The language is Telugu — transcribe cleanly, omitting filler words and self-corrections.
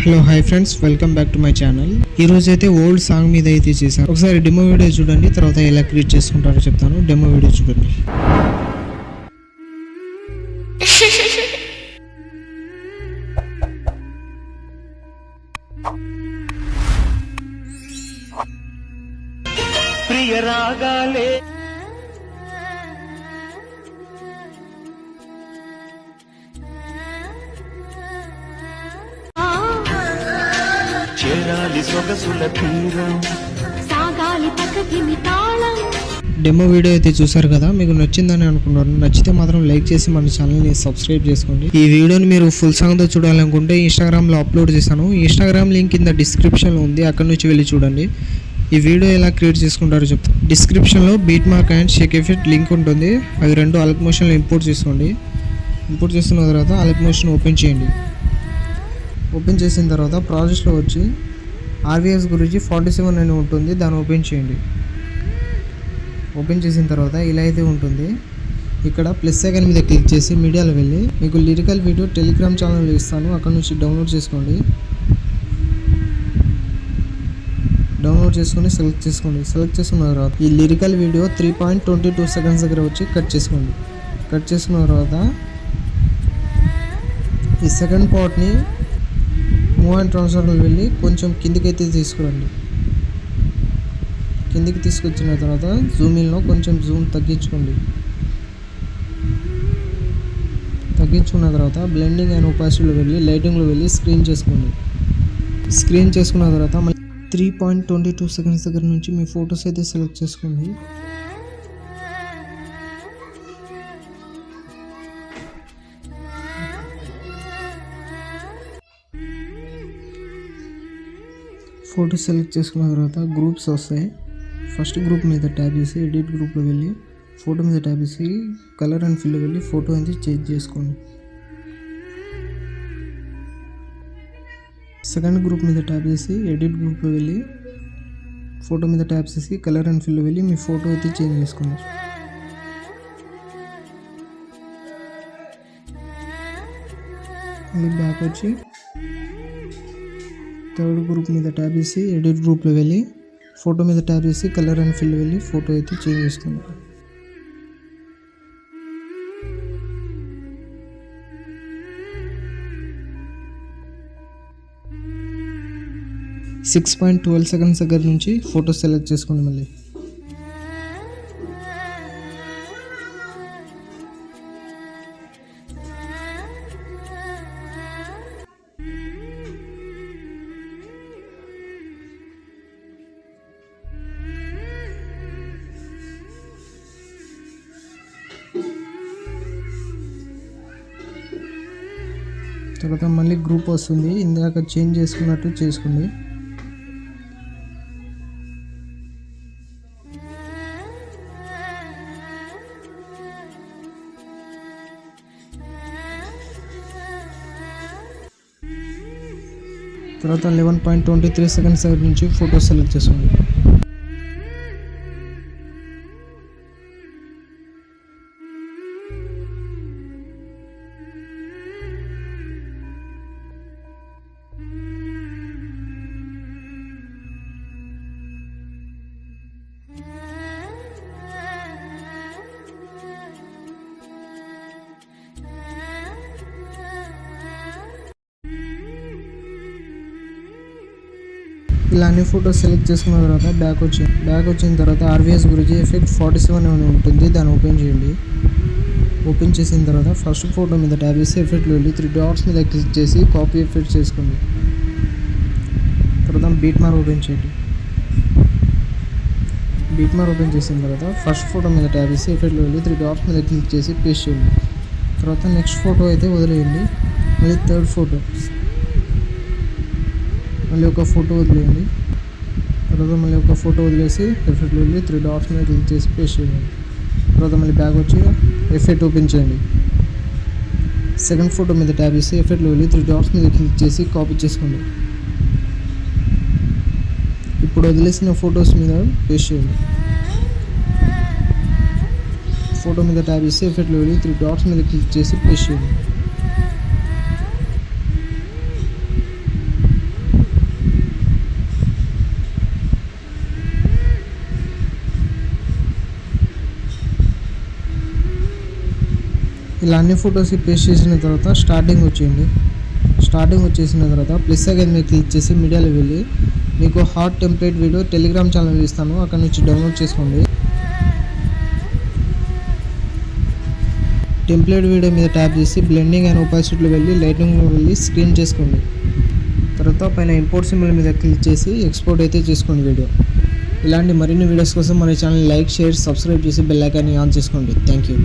Hello hi friends, welcome back to my channel. ఈ రోజు అయితే ఓల్డ్ సాంగ్ మీద అయితే చేశాను. ఒకసారి డెమో వీడియో చూడండి, తర్వాత ఎలా క్రియేట్ చేసుకుంటారో చెప్తాను. డెమో వీడియో చూడండి. ప్రియ రాగాలే చేరాలి సొగసుల తీరం సాగాలి పక్కకి తాళం. డెమో వీడియో అయితే చూసారు కదా, మీకు నచ్చిందని అనుకున్నాను. నచ్చితే మాత్రం లైక్ చేసి మన ఛానల్ని సబ్స్క్రైబ్ చేసుకోండి. ఈ వీడియోని మీరు ఫుల్ సాంగ్తో చూడాలనుకుంటే ఇన్స్టాగ్రామ్లో అప్లోడ్ చేశాను. ఇన్స్టాగ్రామ్ లింక్ కింద డిస్క్రిప్షన్లో ఉంది, అక్కడ నుంచి వెళ్ళి చూడండి. ఈ వీడియో ఎలా క్రియేట్ చేసుకుంటారో చెప్తాను. డిస్క్రిప్షన్లో beat mark and Sheikh effect link ఉంటుంది. అవి రెండు అలక్ మోషన్లో ఇంపోర్ట్ చేసుకోండి. ఇంపోర్ట్ చేసుకున్న తర్వాత అలక్ మోషన్ ఓపెన్ చేయండి. ఓపెన్ చేసిన తర్వాత ప్రాజెక్ట్లో వచ్చి ఆర్వీఎస్ గురించి 47 అని ఉంటుంది, దాన్ని ఓపెన్ చేయండి. ఓపెన్ చేసిన తర్వాత ఇలా అయితే ఉంటుంది. ఇక్కడ ప్లస్ ఐకాన్ మీద క్లిక్ చేసి మీడియాలో వెళ్ళి మీకు లిరికల్ వీడియో టెలిగ్రామ్ ఛానల్లో ఇస్తాను, అక్కడ నుంచి డౌన్లోడ్ చేసుకోండి. డౌన్లోడ్ చేసుకొని సెలెక్ట్ చేసుకోండి. సెలెక్ట్ చేసుకున్న తర్వాత ఈ లిరికల్ వీడియో 3.22 సెకండ్స్ దగ్గర వచ్చి కట్ చేసుకోండి. కట్ చేసుకున్న తర్వాత ఈ సెకండ్ పార్ట్ని మూవ్ అండ్ ట్రాన్స్ఫర్లో వెళ్ళి కొంచెం కిందికైతే తీసుకురండి. కిందికి తీసుకొచ్చిన తర్వాత జూమింగ్లో కొంచెం జూమ్ తగ్గించుకోండి. తగ్గించుకున్న తర్వాత బ్లెండింగ్ అండ్ ఒపాసిటీలో వెళ్ళి లైటింగ్లో వెళ్ళి స్క్రీన్ చేసుకోండి. స్క్రీన్ చేసుకున్న తర్వాత మళ్ళీ 3.22 సెకండ్స్ దగ్గర నుంచి మీ ఫొటోస్ అయితే సెలెక్ట్ చేసుకోండి. ఫోటో సెలెక్ట్ చేసుకున్న తర్వాత గ్రూప్స్ వస్తాయి. ఫస్ట్ గ్రూప్ మీద ట్యాప్ చేసి ఎడిట్ గ్రూప్లో వెళ్ళి ఫోటో మీద ట్యాప్ చేసి కలర్ అండ్ ఫిల్లో వెళ్ళి ఫోటో అయితే చేంజ్ చేసుకోండి. సెకండ్ గ్రూప్ మీద ట్యాప్ చేసి ఎడిట్ గ్రూప్లో వెళ్ళి ఫోటో మీద ట్యాప్ చేసి కలర్ అండ్ ఫిల్లో వెళ్ళి మీ ఫోటో అయితే చేంజ్ చేసుకోండి. మళ్ళీ బ్యాక్ వచ్చి థర్డ్ గ్రూప్ మీద ట్యాప్ చేసి ఎడిట్ గ్రూప్లో వెళ్ళి ఫోటో మీద ట్యాప్ చేసి కలర్ అండ్ ఫిల్ వెళ్ళి ఫోటో అయితే చేంజ్ చేసుకోండి. .12 సెకండ్స్ దగ్గర నుంచి ఫోటో సెలెక్ట్ చేసుకోండి. మళ్ళీ తర్వాత మళ్ళీ గ్రూప్ వస్తుంది, ఇందాక చేంజ్ చేసుకున్నట్టు చేసుకోండి. తర్వాత 11.23 సెకండ్స్ నుంచి ఫోటో సెలెక్ట్ చేసుకోండి. ఇలా అన్ని ఫోటోస్ సెలెక్ట్ చేసుకున్న తర్వాత బ్యాక్ వచ్చిన తర్వాత ఆర్వీఎస్ గురించి ఎఫెక్ట్ 47 అని ఉంటుంది, దాన్ని ఓపెన్ చేయండి. ఓపెన్ చేసిన తర్వాత ఫస్ట్ ఫోటో మీద ట్యాప్ చేసి ఎఫెక్ట్లో వెళ్ళి 3 డాట్స్ మీద క్లిక్ చేసి కాపీ ఎఫెక్ట్ చేసుకోండి. తర్వాత బీట్ మార్క్ ఓపెన్ చేయండి. బీట్ మార్క్ ఓపెన్ చేసిన తర్వాత ఫస్ట్ ఫోటో మీద ట్యాప్ చేసి ఎఫెక్ట్లో వెళ్ళి 3 డాట్స్ మీద క్లిక్ చేసి పేస్ట్ చేయండి. తర్వాత నెక్స్ట్ ఫోటో అయితే వదిలేయండి. మళ్ళీ థర్డ్ ఫోటో మళ్ళీ ఒక ఫోటో వదిలేయండి. తర్వాత మళ్ళీ ఒక ఫోటో వదిలేసి ఎఫెక్ట్లో వెళ్ళి 3 డాట్స్ మీద క్లిక్ చేసి పేస్ట్ చేయండి. తర్వాత మళ్ళీ బ్యాక్ వచ్చి ఎఫెక్ట్ ఓపెన్ చేయండి. సెకండ్ ఫోటో మీద ట్యాప్ చేసి ఎఫెక్ట్లో వెళ్ళి 3 డాట్స్ మీద క్లిక్ చేసి కాపీ చేసుకోండి. ఇప్పుడు వదిలేసిన ఫొటోస్ మీద పేస్ట్ చేయండి. ఫోటో మీద ట్యాప్ చేసి ఎఫెక్ట్లో వెళ్ళి 3 డాట్స్ మీద క్లిక్ చేసి పేస్ట్ చేయండి. ఇలా అన్ని ఫొటోస్ పేస్ట్ చేసిన తర్వాత స్టార్టింగ్ వచ్చేసిన తర్వాత ప్లస్ అగైన్ మీరు క్లిక్ చేసి మీడియాలో వెళ్ళి మీకు hot template video Telegram channel ఇస్తాను, అక్కడ నుంచి డౌన్లోడ్ చేసుకోండి. టెంప్లెట్ వీడియో మీద ట్యాప్ చేసి బ్లెండింగ్ అండ్ ఒపాసిటీలో వెళ్ళి లైటింగ్లో వెళ్ళి స్క్రీన్ చేసుకోండి. తర్వాత పైన ఇంపోర్ట్ సింబల్ మీద క్లిక్ చేసి ఎక్స్పోర్ట్ అయితే చేసుకోండి వీడియో. ఇలాంటి మరిన్ని వీడియోస్ కోసం మన ఛానల్ లైక్, షేర్, సబ్స్క్రైబ్ చేసి బెల్ ఐకాన్ని ఆన్ చేసుకోండి. Thank you.